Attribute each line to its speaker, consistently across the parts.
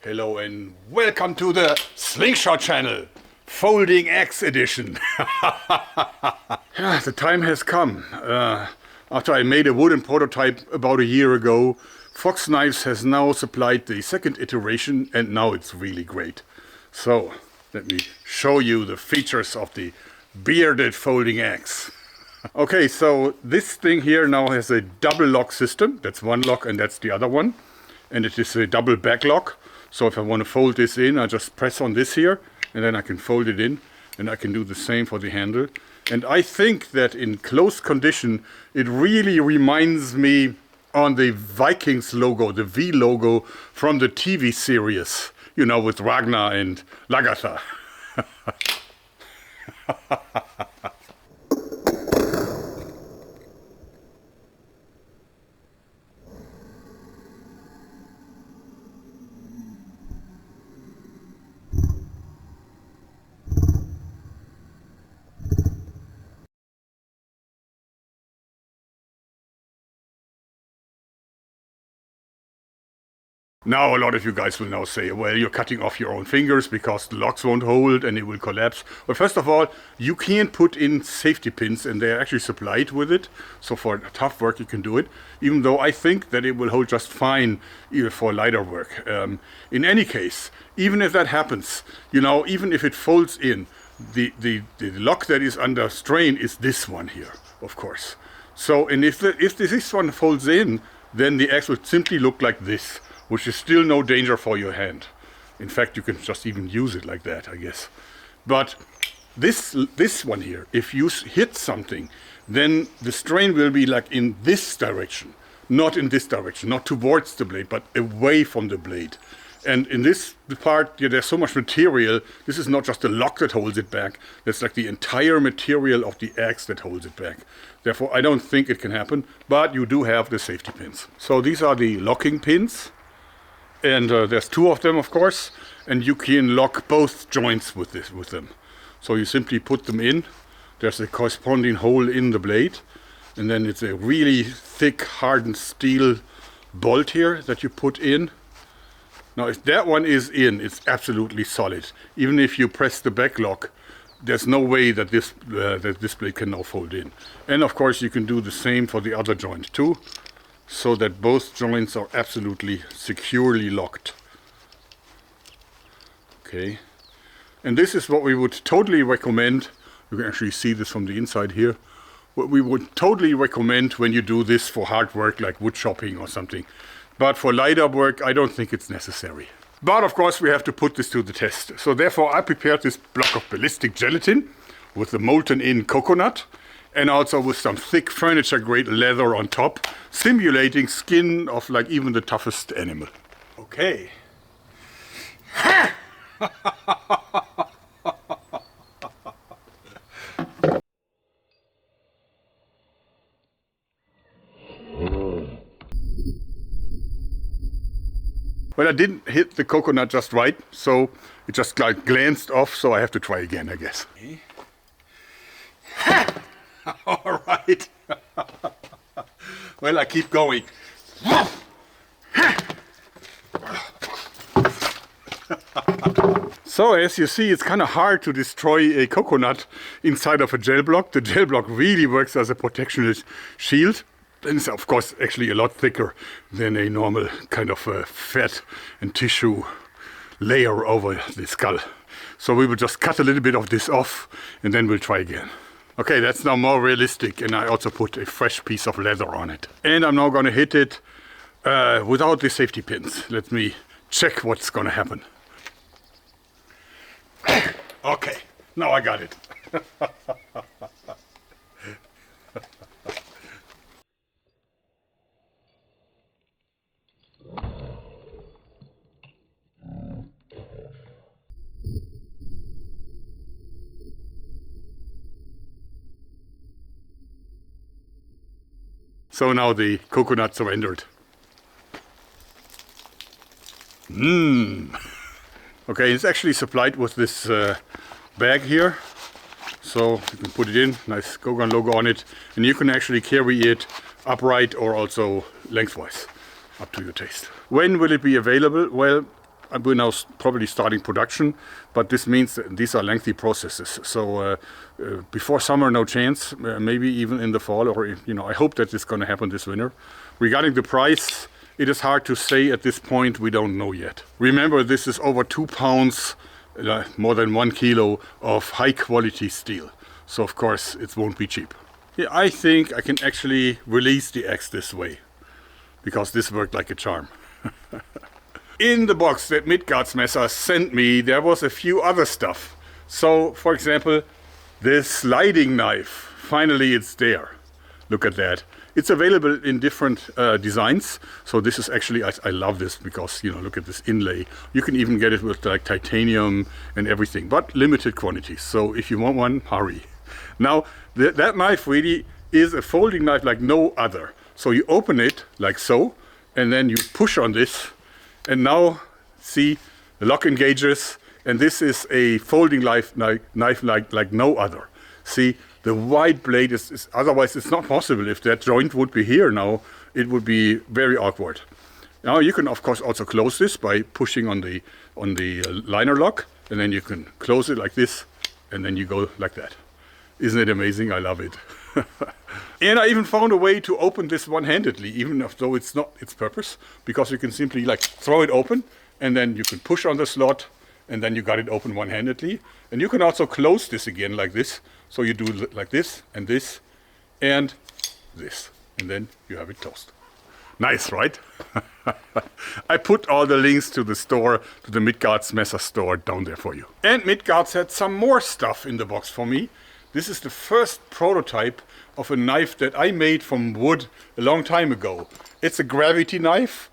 Speaker 1: Hello and welcome to the Slingshot channel, Folding Axe edition. Yeah, the time has come. After I made a wooden prototype about a year ago, Fox Knives has now supplied the second iteration and now it's really great. So, let me show you the features of the bearded folding axe. Okay, so this thing here now has a double lock system. That's one lock and that's the other one. And it is a double back lock. So if I want to fold this in, I just press on this here and then I can fold it in, and I can do the same for the handle. And I think that in close condition, it really reminds me on the Vikings logo, the V logo from the TV series, you know, with Ragnar and Lagatha. Now a lot of you guys will now say, well, you're cutting off your own fingers because the locks won't hold and it will collapse. Well, first of all, you can put in safety pins and they're actually supplied with it. So for tough work you can do it, even though I think that it will hold just fine for lighter work. In any case, even if that happens, you know, even if it folds in, the lock that is under strain is this one here, of course. So, and if this one folds in, then the axe will simply look like this, which is still no danger for your hand. In fact, you can just even use it like that, I guess. But this one here, if you hit something, then the strain will be like in this direction, not in this direction, not towards the blade, but away from the blade. And in this part, yeah, there's so much material. This is not just the lock that holds it back. That's like the entire material of the axe that holds it back. Therefore, I don't think it can happen, but you do have the safety pins. So these are the locking pins. And there's two of them, of course, and you can lock both joints with them. So you simply put them in. There's a corresponding hole in the blade, and then it's a really thick, hardened steel bolt here that you put in. Now, if that one is in, it's absolutely solid. Even if you press the back lock, there's no way that this blade can now fold in. And of course, you can do the same for the other joint too, so that both joints are absolutely securely locked. Okay, and this is what we would totally recommend. You can actually see this from the inside here. What we would totally recommend when you do this for hard work like wood chopping or something. But for lighter work, I don't think it's necessary. But of course we have to put this to the test. So therefore I prepared this block of ballistic gelatin with the molten in coconut, and also with some thick furniture grade leather on top, simulating skin of like even the toughest animal. Okay. Well, I didn't hit the coconut just right, so it just like glanced off, so I have to try again, I guess. Okay. All right. Well, I keep going. So as you see, it's kind of hard to destroy a coconut inside of a gel block. The gel block really works as a protectionist shield. And it's of course actually a lot thicker than a normal kind of fat and tissue layer over the skull. So we will just cut a little bit of this off and then we'll try again. Okay, that's now more realistic, and I also put a fresh piece of leather on it. And I'm now going to hit it without the safety pins. Let me check what's going to happen. Okay, now I got it. So now the coconut surrendered. Okay, it's actually supplied with this bag here. So you can put it in, nice Gogan logo on it, and you can actually carry it upright or also lengthwise, up to your taste. When will it be available? Well, we're now probably starting production, but this means that these are lengthy processes. So before summer, no chance. Maybe even in the fall, or I hope that it's going to happen this winter. Regarding the price, it is hard to say at this point. We don't know yet. Remember, this is over 2 pounds, more than 1 kilo of high quality steel. So of course it won't be cheap. Yeah, I think I can actually release the axe this way, because this worked like a charm. In the box that Midgardsmesser sent me, there was a few other stuff. So, for example, this sliding knife, finally it's there. Look at that. It's available in different designs. So this is actually, I love this because, look at this inlay. You can even get it with like titanium and everything, but limited quantities. So if you want one, hurry. Now, that knife really is a folding knife like no other. So you open it like so, and then you push on this, and now see the lock engages, and this is a folding knife like no other. See, the wide blade is otherwise it's not possible. If that joint would be here now, it would be very awkward. Now you can of course also close this by pushing on the liner lock, and then you can close it like this, and then you go like that. Isn't it amazing? I love it. And I even found a way to open this one-handedly, even though it's not its purpose, because you can simply like throw it open, and then you can push on the slot, and then you got it open one-handedly. And you can also close this again like this. So you do like this, and this, and this, and then you have it closed. Nice, right? I put all the links to the store, to the Midgardsmesser store down there for you. And Midgards had some more stuff in the box for me. This is the first prototype of a knife that I made from wood a long time ago. It's a gravity knife,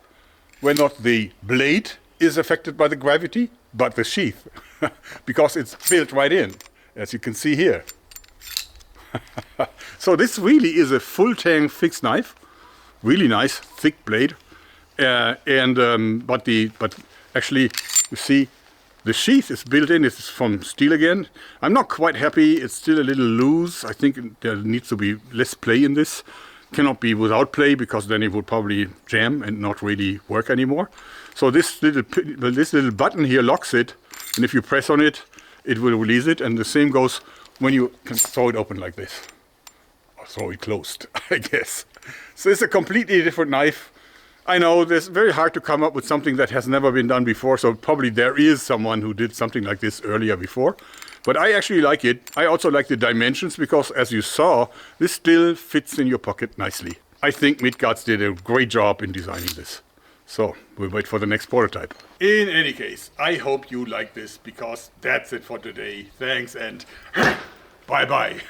Speaker 1: where not the blade is affected by the gravity, but the sheath, because it's built right in, as you can see here. So this really is a full tang fixed knife, really nice, thick blade, but actually, you see, the sheath is built in. It's from steel again. I'm not quite happy. It's still a little loose. I think there needs to be less play in this. Cannot be without play, because then it would probably jam and not really work anymore. So this little button here locks it, and if you press on it, it will release it. And the same goes when you can throw it open like this, or throw it closed, I guess. So it's a completely different knife. I know it's very hard to come up with something that has never been done before, so probably there is someone who did something like this earlier before. But I actually like it. I also like the dimensions, because as you saw, this still fits in your pocket nicely. I think Midgards did a great job in designing this. So we'll wait for the next prototype. In any case, I hope you like this, because that's it for today. Thanks and bye-bye.